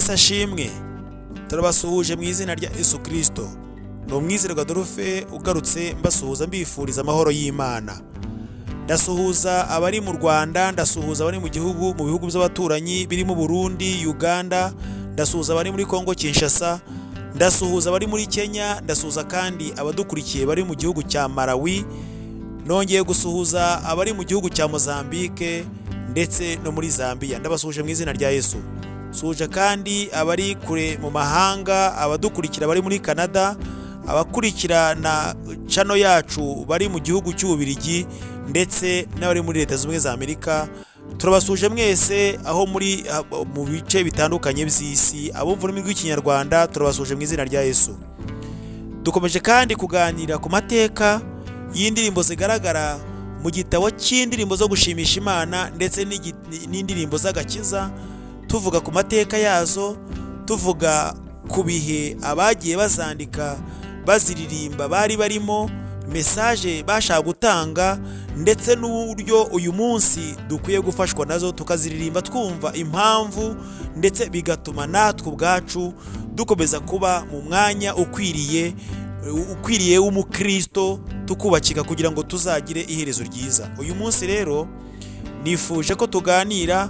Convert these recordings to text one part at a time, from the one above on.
Yesu ashimwe. Turabasuhuje mu izina rya Yesu Kristo. Ni umwizerwa Adolphe ugarutse mbasuhuza mbifuriza amahoro y'Imana. Ndasuhuza abari mu Rwanda, ndasuhuza abari mu bihugu by'abaturanyi birimo Burundi, Uganda, ndasuhuza abari muri Kongo Kinshasa, ndasuhuza abari muri Kenya, ndasuhuza kandi abadukurikiye bari mu gihugu cya Malawi, nongeye gusuhuza abari mu gihugu cya Mozambique ndetse no muri Zambia. Ndabasuhuje mu izina rya Yesu. Suhuje kandi abari kure mu mahanga, abadukurikira bari muri Canada, abakurikira na channel yacu bari mu gihugu cy'Ububiligi ndetse n'abari muri Leta Zunze Ubumwe za Amerika. Turabasuje mwese aho muri mu bice bitandukanye by'isi, abumva ururimi rw'Ikinyarwanda turabasuje mu izina rya Yesu. Dukomeje kandi kuganira ku mateka y'indirimbo zigaragara mu gitabo cy'indirimbo zo gushimisha Imana ndetse n'indirimbo z'agakiza, tuvuga ku mateka yazo, tuvuga ku bihe abagiye bazandika baziririmba bari barimo, message bashaka gutanga ndetse n'uburyo uyu munsi dukwiye gufashwa nazo tukaziririmba twumva impamvu, ndetse bigatuma natwe ubwacu dukomeza kuba mu mwanya ukwiriye w'umukristo, tukubakika kugira ngo tuzagire iherezo ryiza. Uyu munsi rero nifuje ko tuganira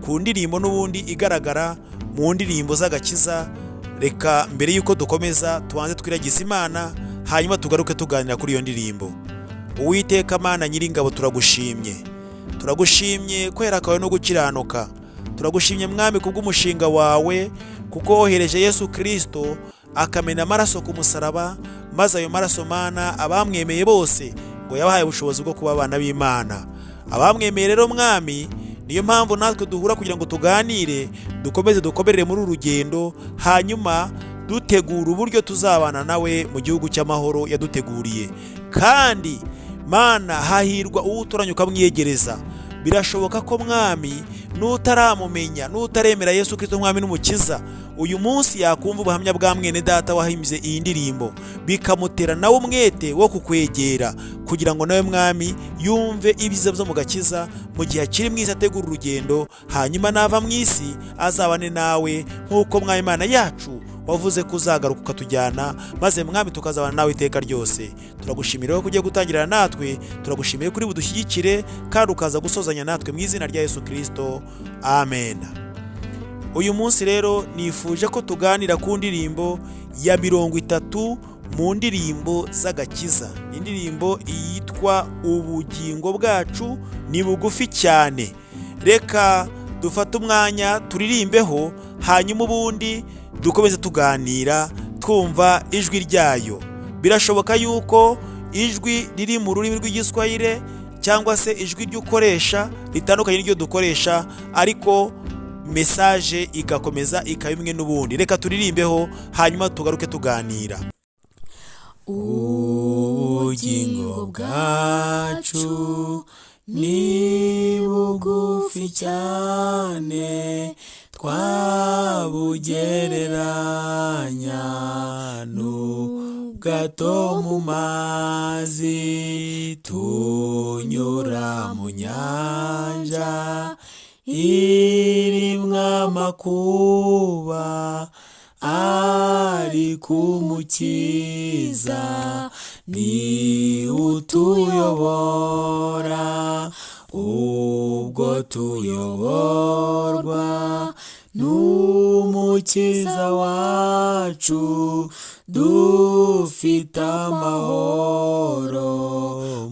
ku ndirimbo n'ubundi igaragara mu ndirimbo z'agakiza. Reka mbere yuko dukomeza tubanze twiragiza Imana, hanyuma tugaruke tuganira kuri iyo ndirimbo. Uwiteka Mana Nyiringabo, turagushimye kwera kwawe no gukiranuka. Turagushimye Mwami kubw'umushinga wawe, kuko wohereje Yesu Kristo akamena amaraso ku musaraba, maze ayo maraso Mana abamwemeye bose ngo yabahaye ubushobozi bwo kuba abana b'Imana. Abamwemeye rero Mwami, niyo mpamvu natwe duhura kugira ngo tuganire, dukomeze dukomerere muri urugendo, hanyuma dutegura uburyo tuzabana nawe mu gihugu cy'amahoro yaduteguriye. Kandi Mana, hahirwa uwuturanye ukamwiyegereza. Birashoboka ko Mwami n'utaramumenya, n'utaremera Yesu Kristo Mwami n'Umukiza, uyu munsi yakumva ubuhamya bwa mwene data wahimbye iyi ndirimbo, bikamutera nawe umwete wo kukwegera, kugira ngo nawe Mwami yumve ibyiza byo mu gakiza mu gihe akiri mwiza ategura urugendo, hanyuma nava mu isi azabane nawe nk'uko Mwami Imana yacu wavuze ko uzagaruka ukatujyana, maze Mwami tukazabana nawe iteka ryose. Turagushimira ko ugiye gutangirana natwe, turagushimiye kuri budushyigikire kandi ukaza gusozanya natwe mu izina rya Yesu Kristo, amen. Uyu munsi rero nifuje ko tuganira ku ndirimbo ya 30 mu ndirimbo z'agakiza. Indirimbo yitwa Ubugingo Bwacu ni bugufi cyane. Reka dufate umwanya turirimbeho, hanyuma ubundi dukomeze tuganira twumva ijwi ryayo. Birashoboka yuko ijwi riri mu rurimi rw'Igiswahili cyangwa se ijwi ry'ukoresha ritandukanye n'iryo dukoresha, ariko message igakomeza ikaba imwe n'ubundi. Reka turirimbeho hanyuma tugaruke tuganira. Ubugingo bwacu ni bugufi cyane, twabugereranya n'ubwato mu mazi, tunyura mu nyanja irimwo amakuba, ariko Umukiza ni utuyobora. Ubwo tuyoborwa n'Umukiza wacu, dufite amahoro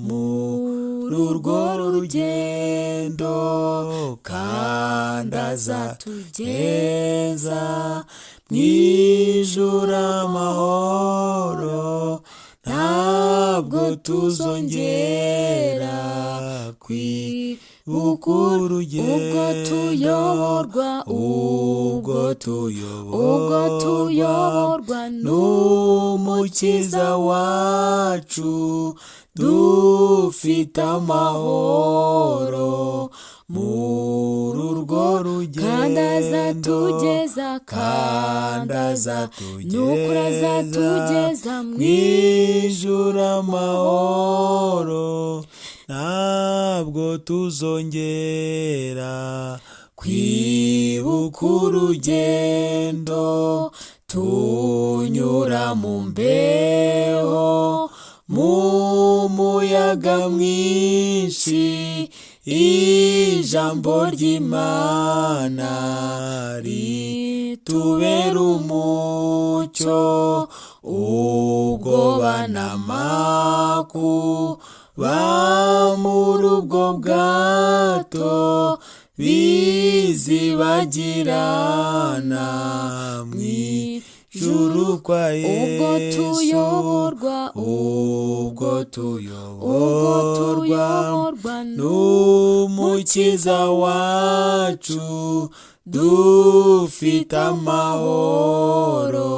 muri urwo rugendo, kandi azatugeza mu ijuru amahoro. Ntabwo tuzongera kwibuka urugendo, ubwo tuyoborwa n'Umukiza wacu, dufite amahoro muri urwo rugendo, kandi azatugeza mu ijuru amahoro. Ntabwo tuzongera kwibuka urugendo tunyura mu mbeho mu muyaga mwinshi, ijambo ry'Imana ritubera umucyo, ubwoba n'amakuba muri ubwo bwato bizibagirana mu ijuru kwa Yesu, ubwo tuyoborwa n'umukiza wacu, dufite amahoro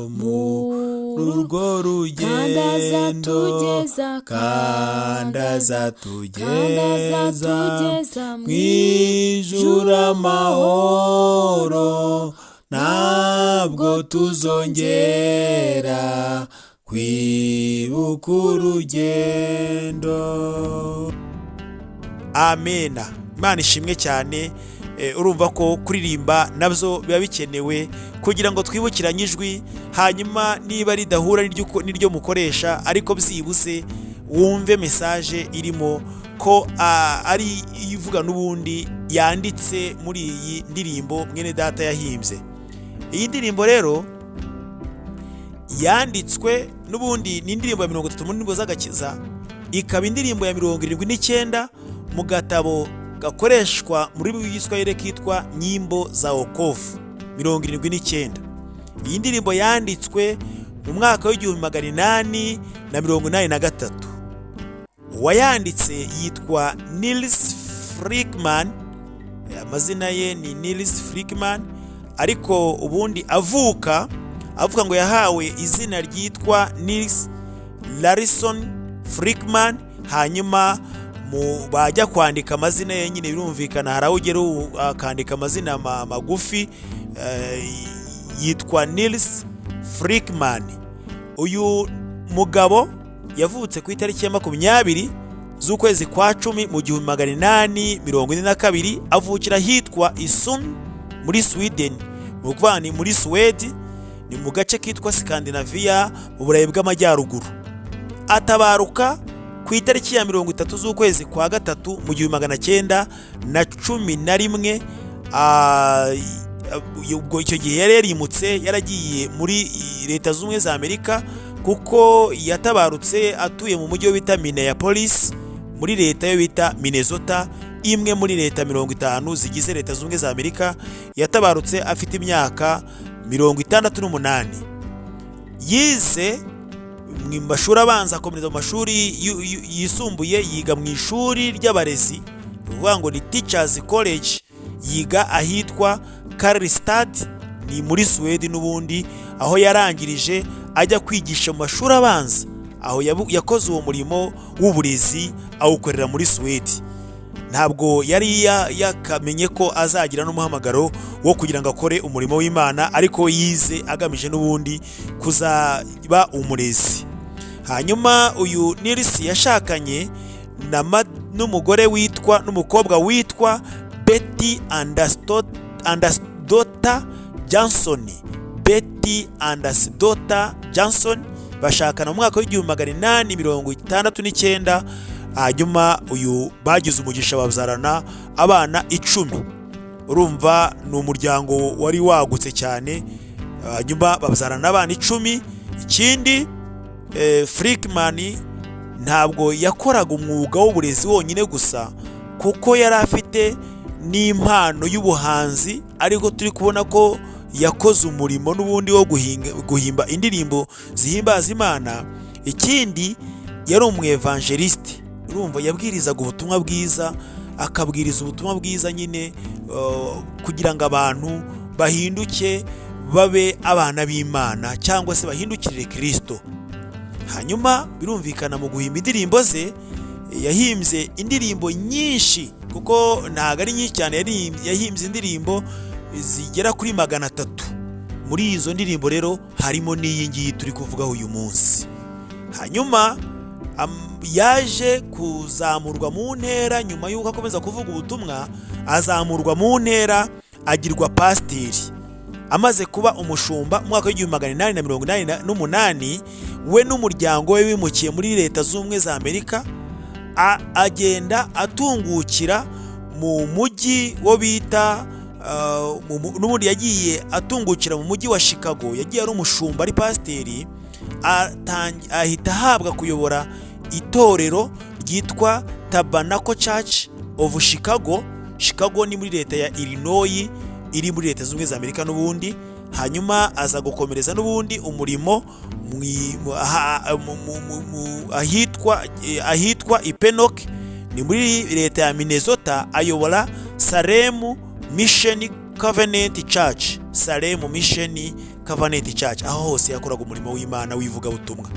muri urwo rugendo, kandi azatugeza mu ijuru amahoro, ntabwo tuzongera kwibuka urugendo. Amena. Imana ishimwe cyane. Urumva ko kuririmba nabyo biba bikenewe kugira ngo twibukiranye ijwi, hanyuma niba ridahura n'iryo mukoresha, ariko byibuze wumve message irimo ko ari ivuga n'ubundi yanditse muri iyi ndirimbo mwene data yahimbye. Iyi ndirimbo rero yanditswe n'ubundi ni indirimbo ya 30 mu ndirimbo z'agakiza, ikaba indirimbo ya 79 mu gatabo gakoreshwa muri Giswahili kitwa nyimbo za wokovu 79. Iyi ndirimbo yanditswe mu mwaka w'1883. Uwayanditse yitwa Niels Frykman, amazina ye ni Niels Frykman, ariko ubundi avuga ngo yahawe izina ryitwa Niels Larsson Frykman. Hanyuma bajya kwandika amazina ye nyine birumvikana, harawugera akandika amazina magufi, yitwa Niels Frykman. Uyu mugabo yavutse ku itariki ya 20 z'ukwezi kwa 10 mu 1842, avukira hitwa Isun muri Sweden, mu kuvani muri Sweden, ni mu gace kitwa Scandinavia mu Burayi bw'Amajyaruguru. Atabaruka ku itariki ya 30 z'ukwezi kwa 3 mu 1911. Ubwo icyo gihe yari yarimutse, yaragiye muri Leta Zunze Ubumwe za Amerika, kuko yatabarutse atuye mu mujyi bita Minneapolis muri leta yo bita Minnesota, imwe muri leta 50 zigize Leta Zunze Ubumwe za Amerika. Yatabarutse afite imyaka 68. Yize mu mashuri abanza, akomereza mu mashuri yisumbuye, yiga mu ishuri ry'abarezi, uvuga ngo ni Teachers College, yiga ahitwa Karlstad, ni muri Sweden n'ubundi, aho yarangirije ajya kwigisha mu mashuri abanza, aho yakoze uwo murimo w'uburezi awukorera muri Sweden. Ntabwo yari yakamenye ko azagira n'umuhamagaro wo kugira ngo akore umurimo w'Imana, ariko yize agamije n'ubundi kuzaba umurezi. Hanyuma uyu Niels yashakanye n'umugore n'umukobwa witwa Betty Andersdotter Johnson. Betty Andersdotter Johnson bashakana mu mwaka w'1869. Hanyuma uyu bagize umugisha babyarana abana 10. Urumva ni umuryango wari wagutse cyane. Hanyuma babyarana abana 10. Ikindi Frykman ntabwo yakoraga umwuga w'uburezi wonyine gusa, kuko yari afite n'impano y'ubuhanzi, ariko turi kubona ko yakoze umurimo n'ubundi wo guhimba indirimbo zihimbaza Imana. Ikindi yari umwevangeliste, urumva yabwirizaga ubutumwa bwiza, akabwiriza ubutumwa bwiza nyine kugira ngo abantu bahinduke babe abana b'Imana, cyangwa se bahindukirire Kristo. Hanyuma birumvikana mu guhimba indirimbo ze, yahimbye indirimbo nyinshi, kuko ntago ari nyinshi cyane, yahimbye indirimbo zigera kuri 300. Muri izo ndirimbo rero harimo n'iyi ngiyi turi kuvugaho uyu munsi. Hanyuma yaje kuzamurwa mu ntera nyuma y'uko akomeza kuvuga ubutumwa, azamurwa mu ntera agirwa pasiteri. Amaze kuba umushumba mu mwaka w'1888 we n'umuryango we wimukiye muri Leta z'Ubumwe za Amerika, agenda atungukira mu mujyi wo bita n'ubundi yagiye atungukira mu mujyi wa Chicago. Yagiye ari umushumba, ari pasiteri, ahita ahabwa kuyobora itorero ryitwa Tabernacle Church of Chicago. Chicago ni muri leta ya Illinois, iri muri Leta z'Ubumwe za Amerika n'ubundi. Hanyuma aza gukomereza n'ubundi umurimo ahitwa Ipenoke, ni muri leta ya Minnesota. Ayobora Salem Mission Covenant Church, Salem Mission Covenant Church. Aho hose yakoraga umurimo w'Imana w'ivuga butumwa.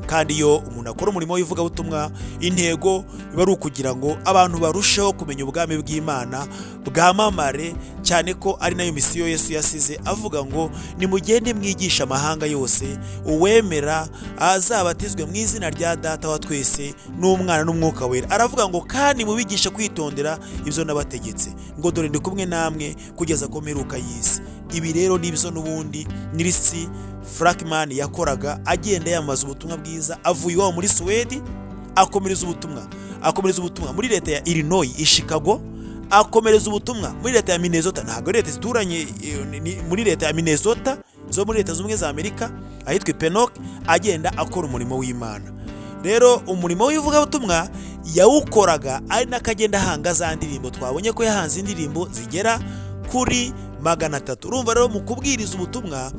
Kandi iyo umuntu akora umurimo w'ivuga butumwa, intego iba ari ukugira ngo abantu barusheho kumenya ubwami bw'Imana bwamamare, cyane ko ari nayo misiyo Yesu yasize avuga ngo nimugende mwigisha amahanga yose, uwemera azabatizwe mu izina rya Data wa twese n'Umwana n'Umwuka wera. Aravuga ngo kandi mubigisha kwitondera ibyo nabategetse, ngo dore ndi kumwe namwe kugeza ku mperuka y'isi. Ibi rero nibyo n'ubundi Nirisi Frankman yakoraga, agenda yamaza ubutumwa bwiza. Avuye iwabo muri Suwedi, akomereza ubutumwa muri leta ya Illinois i Chicago, akomereza ubutumwa muri leta ya Minnesota. Ntabwo leta zituranye, muri leta ya Minnesota zo muri Leta z'Ubumwe za Amerika, ahitwa Ipenoke. Agenda akora umurimo w'Imana. Rero umurimo w'ivugabutumwa yawukoraga ari nakagenda hanga za ndirimbo. Twabonye ko yahanze indirimbo zigera kuri 300. Urumva rero mu kubwiriza ubutumwa,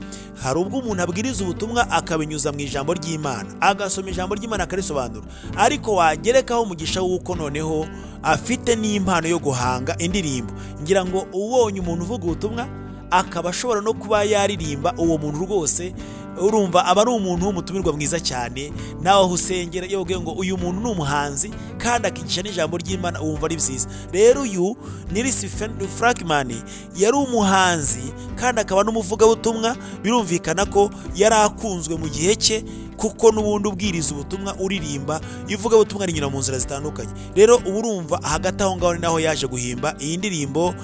hari ubwo umuntu abwiriza ubutumwa akabinyuza mu ijambo ry'Imana, agasoma ijambo ry'Imana akarisobanura, ariko wagerekaho umugisha w'uko noneho afite n'impano yo guhanga indirimbo. Ngira ngo ubonye umuntu uvuga ubutumwa akaba ashobora no kuba yaririmba, uwo muntu rwose urumva aba ari umuntu w'umutumirwa mwiza cyane. Nawe aho usengera iyo uvuga ngo uyu muntu ni umuhanzi kandi akigisha n'ijambo ry'Imana, wumva ari byiza. Rero uyu Nirisi Frankman yari umuhanzi kandi akaba n'umuvugabutumwa. Birumvikana ko yari akunzwe mu gihe cye, kuko n'ubundi ubwiriza ubutumwa, uririmba, ivugabutumwa rinyura mu nzira zitandukanye. Rero ubu urumva hagati aho ngaho ni naho yaje guhimba iyi ndirimbo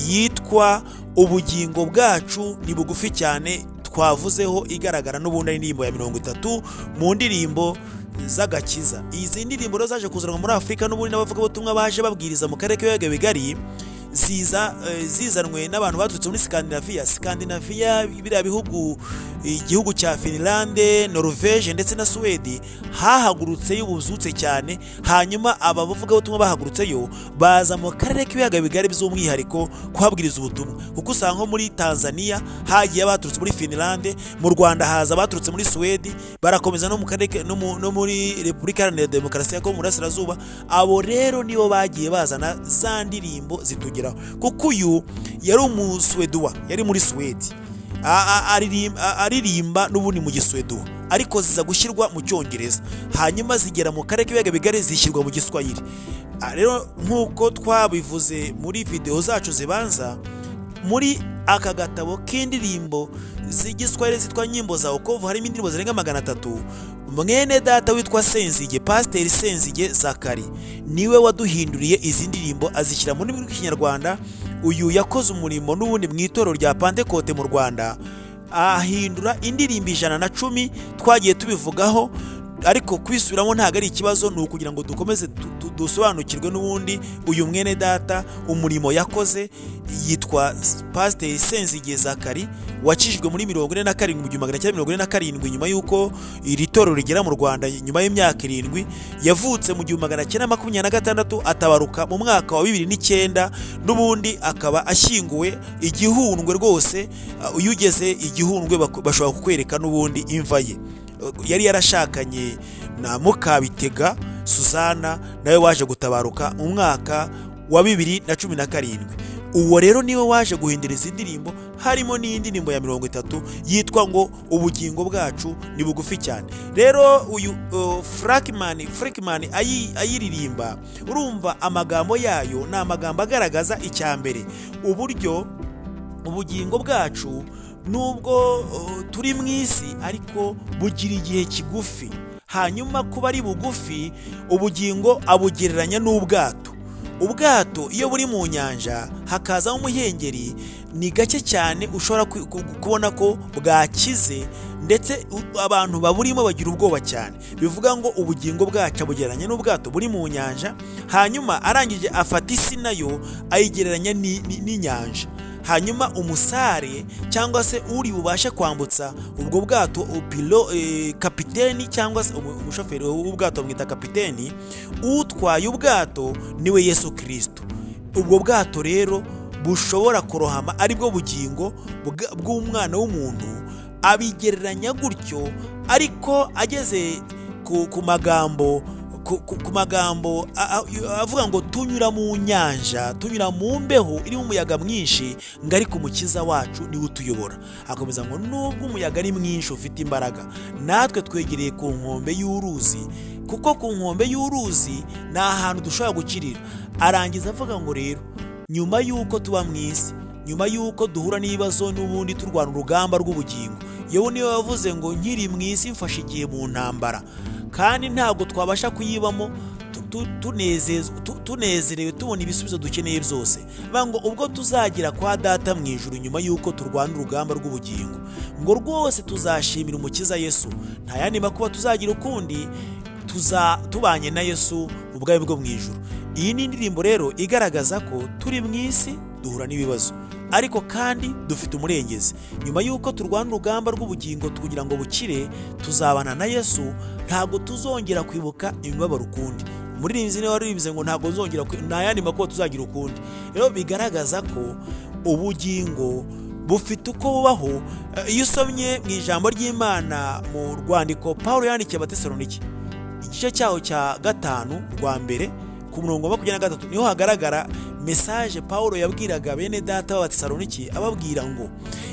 yitwa Ubugingo Bwacu. Ni bugufi cyane twavuzeho, igaragara n'ubundi ari indirimbo ya 30 mu ndirimbo z'agakiza. Izi ndirimbo rero zaje kuzanwa muri Afurika n'ubundi n'abavugabutumwa baje babwiriza mu karere k'ibiyaga bigari, zizanwe n'abantu baturutse muri Scandinavia, biriya bihugu, igihugu cya Finland, Norvege ndetse na Sweden. Hahagurutse y'ubuzutse cyane. Hanyuma aba bavugabutumwa bahagurutseyo baza mu karere k'ibiyaga bigari by'umwihariko kuhabwiriza ubutumwa, kuko usanga nko muri Tanzania hagiye abaturutse muri Finland, mu Rwanda haza abaturutse muri Sweden, barakomeza no mu karere no muri Repubulika Iharanira Demokarasi ya Kongo mu Burasirazuba. Abo rero nibo bagiye bazana za ndirimbo zitugeraho, kuko uyu yari umuswedwa, yari muri Sweden, aririmba n'ubundi mu giswedwa, ariko ziza gushyirwa mu Cyongereza, hanyuma zigera mu karere k'ibiyaga bigari zishyirwa mu Giswahili. Rero nk'uko twabivuze muri video zacu zibanza, muri aka gatabo k'indirimbo z'igiswahili zitwa nyimbo za wokovu harimo indirimbo zirenga 300. Mwene data witwa Senzige, Pasiteri Senzige Zakari, niwe waduhinduriye izi ndirimbo azishyira mu rurimi rw'Ikinyarwanda. Uyu yakoze umurimo n'ubundi mu itorero rya Pentecote mu Rwanda, ahindura indirimbo 110. Twagiye tubivugaho, ariko kwisubiramo ntago ari ikibazo, ni ukugira ngo dukomeze dusobanukirwe n'ubundi uyu mwene data umurimo yakoze. Yitwa Pasiteri Senzige Zakari, wakijijwe muri 1947 nyuma y'uko iri torero rigera mu Rwanda nyuma y'imyaka 7. Yavutse mu 1926, atabaruka mu mwaka wa 2009. N'ubundi akaba ashyinguwe Igihundwe. Rwose iyo ugeze Igihundwe bashobora kukwereka n'ubundi imva ye. Yari yarashakanye na Mukabitega Susana, nawe waje gutabaruka mu mwaka wa 2017. Uwo rero niwe waje guhindura izi ndirimbo, harimo n'indirimbo ya 30 yitwa ngo Ubugingo Bwacu ni bugufi cyane. Rero uyu Frankman ayiririmba, urumva amagambo yayo ni amagambo agaragaza icyambere, uburyo ubugingo bwacu nubwo turi mu isi ariko bugira igihe kigufi. hanyuma kuba ari bugufi, ubugingo abugereranya n'ubwato. Ubwato iyo buri mu nyanja hakazamo umuhengeri, ni gake cyane ushobora kubona ko bwakize, ndetse abantu baburimo bagira ubwoba cyane. Bivuga ngo ubugingo bwacu abugereranya n'ubwato buri mu nyanja, hanyuma arangije afata isi nayo ayigereranya n'inyanja. Hanyuma umusare cyangwa se uri bubashe kwambutsa ubwo bwato, kapiteni cyangwa se umushoferi w'ubwato bamwita kapiteni, utwaye ubwato niwe Yesu Kristo. Ubwo bwato rero bushobora kurohama aribwo bugingo bw'umwana w'umuntu, abigereranya gutyo, ariko ageze ku magambo avuga ngo tunyura mu nyanja, tunyura mu mbeho irimo umuyaga mwinshi, ngo ariko umukiza wacu niwe utuyobora. Akomeza ngo nubwo umuyaga ari mwinshi ufite imbaraga, natwe twegereye ku nkombe y'uruzi, kuko ku nkombe y'uruzi ni ahantu dushobora gukirira. Arangiza avuga ngo rero nyuma y'uko tuba mu isi, nyuma y'uko duhura n'ibibazo n'ubundi turwana urugamba rw'ubugingo, yewe niwe wavuze ngo nkiri mu isi mfashe igihe mu ntambara, kandi ntabwo twabasha kuyibamo tunezerewe tubona ibisubizo dukeneye byose. Ngo ubwo tuzagira kwa data mu ijuru nyuma y'uko turwana urugamba rw'ubugingo, ngo rwose tuzashimira umukiza Yesu, nta yandi makuba tuzagira ukundi, tubanye na Yesu mu bwayo bwo mu ijuru. Iyi ni indirimbo rero igaragaza ko turi mu isi duhura n'ibibazo, ariko kandi dufite umurengezi. Nyuma y'uko turwana urugamba rw'ubugingo kugira ngo bukire, tuzabana na Yesu, ntabwo tuzongera kwibuka imibabaro ukundi. Umuririmbyi niwe waririmbye ngo ntabwo nzongera, nta yandi makuba tuzagira ukundi. Rero bigaragaza ko ubugingo bufite uko bubaho. Iyo usomye mu ijambo ry'Imana mu rwandiko Pawulo yandikiye Abatesalonike, igice cyaho cya 5 rwa mbere ku murongo wa 23, niho hagaragara message Pawulo yabwiraga bene data b'Abatesalonike, ababwira ngo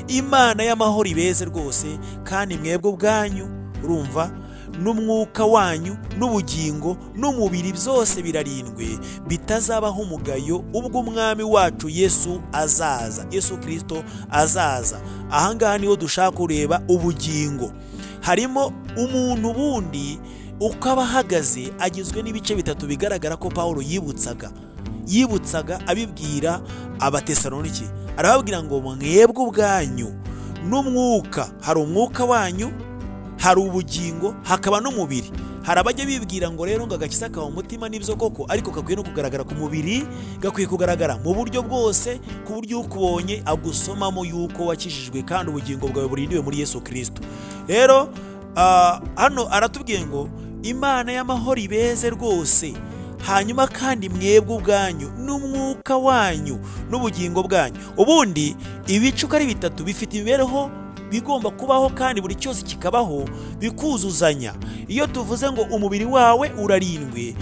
Imana y'amahoro ibeze rwose, kandi mwebwe ubwanyu, urumva, n'umwuka wanyu n'ubugingo n'umubiri byose birarindwe, bitazabaho umugayo ubwo umwami wacu Yesu azaza, Yesu Kristo azaza. Ahangaha niho dushaka kureba ubugingo. Harimo umuntu bundi uko aba ahagaze, agizwe n'ibice bitatu bigaragara ko Pawulo yibutsaga abibwira Abatesalonike. Arababwira ngo mwebwe ubwanyu n'umwuka, hari umwuka wanyu, hari ubugingo, hakaba n'umubiri. Hari abajya bibwira ngo rero ngo agakiza kawe umutima n'ibyo koko, ariko kakwiye no kugaragara ku mubiri, gakwiye kugaragara mu buryo bwose, ku buryo ukubonye agusomamo yuko wakijijwe kandi ubugingo bwawe burindiwe muri Yesu Kristo. Rero hano aratubwiye ngo Imana y'amahoro ibeze rwose, hanyuma kandi mwebwe ubwanyu n'umwuka wanyu n'ubugingo bwanyu. Ubundi ibice uko ari bitatu bifite imibereho bigomba kubaho, kandi buri cyose kikabaho bikuzuzanya. Iyo tuvuze ngo umubiri wawe urarindwe,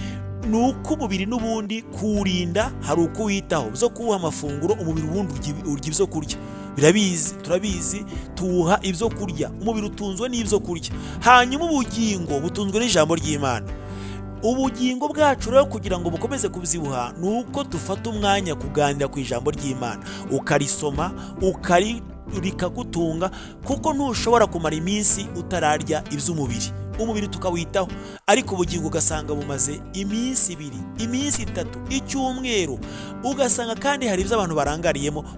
ni uko umubiri n'ubundi kuwurinda hari uko witaho, byo kuwuha amafunguro. Umubiri ubundi urya ibyo kurya, turabizi, tuwuha ibyo kurya, umubiri utunzwe n'ibyo kurya. Hanyuma ubugingo butunzwe n'ijambo ry'Imana. Ubugingo bwacu rero kugira ngo bukomeze kubyibuha, ni uko dufata umwanya kuganira ku ijambo ry'Imana, ukarisoma, rikagutunga, kuko ntushobora kumara iminsi utararya iby'umubiri. Umubiri tukawitaho, ariko ubugingo ugasanga bumaze iminsi 2, iminsi 3, icyumweru. Ugasanga kandi hari ibyo abantu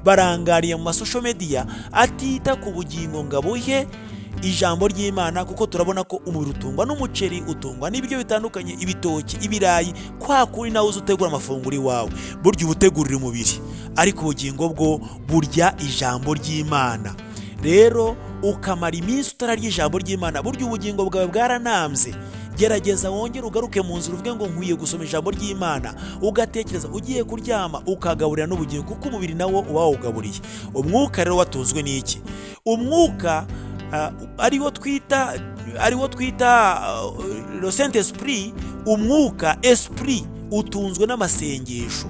barangariye mu masosho media, atita ku bugingo ngo abuhe ijambo ry'Imana, kuko turabona ko umubiri utungwa n'umuceri, utungwa n'ibiryo bitandukanye, ibitoki, ibirayi, kwa kuri nawe utegura amafunguro iwawe, burya ubutegurira umubiri, ariko ubugingo bwo burya ijambo ry'Imana. Rero ukamara iminsi utararya ijambo ry'Imana, burya ubugingo bwawe bwaranambye. Gerageza wongere ugaruke mu nzira uvuge ngo nkwiye gusoma ijambo ry'Imana, ugatekereza, ugiye kuryama ukagaburira n'ubugingo, kuko umubiri nawo uba wawugaburiye. Umwuka rero watunzwe n'iki? Umwuka ariwo twita le Saint Esprit. Umwuka esprit utunzwe n'amasengesho.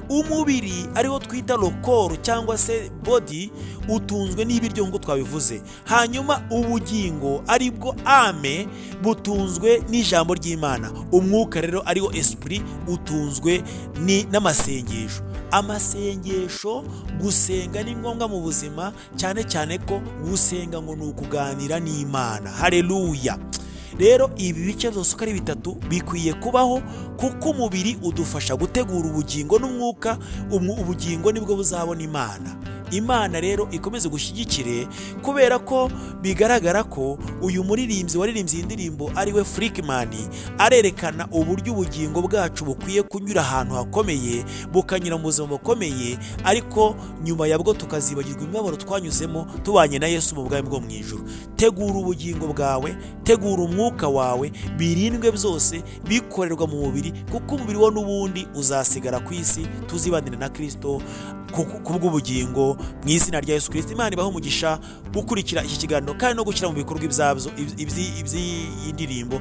Umubiri ariwo twita le corps cyangwa se body utunzwe n'ibiryo ngo twabivuze. Hanyuma ubugingo aribwo ame butunzwe n'ijambo ry'Imana. Umwuka rero ariwo esprit utunzwe n'amasengesho. Amasengesho, gusenga ni ngombwa mu buzima, cyane cyane ko gusenga ngo ni ukuganira n'Imana. Haleluya. rero ibi bice byose uko ari bitatu bikwiye kubaho, kuko umubiri udufasha gutegura ubugingo n'umwuka. Ubugingo nibwo buzabona Imana rero ikomeze gushyigikire, kubera ko bigaragara ko uyu muririmbyi waririmbye iyi ndirimbo ari we Freakman, arerekana uburyo ubugingo bwacu bukwiye kunyura ahantu hakomeye, bukanyura mu buzima bukomeye, ariko nyuma yabwo tukazibagirwa imibabaro twanyuzemo tubanye na Yesu mu bwami bwo mu ijuru. Tegura ubugingo bwawe, tegura umwuka wawe, birindwe byose bikorerwa mu mubiri, kuko umubiri wo n'ubundi uzasigara ku isi, tuzibanire na Kristo kubw'ubugingo mu izina rya Yesu Kristo. Imana ibahe umugisha gukurikira iki kiganiro kandi no gushyira mu bikorwa iby'indirimbo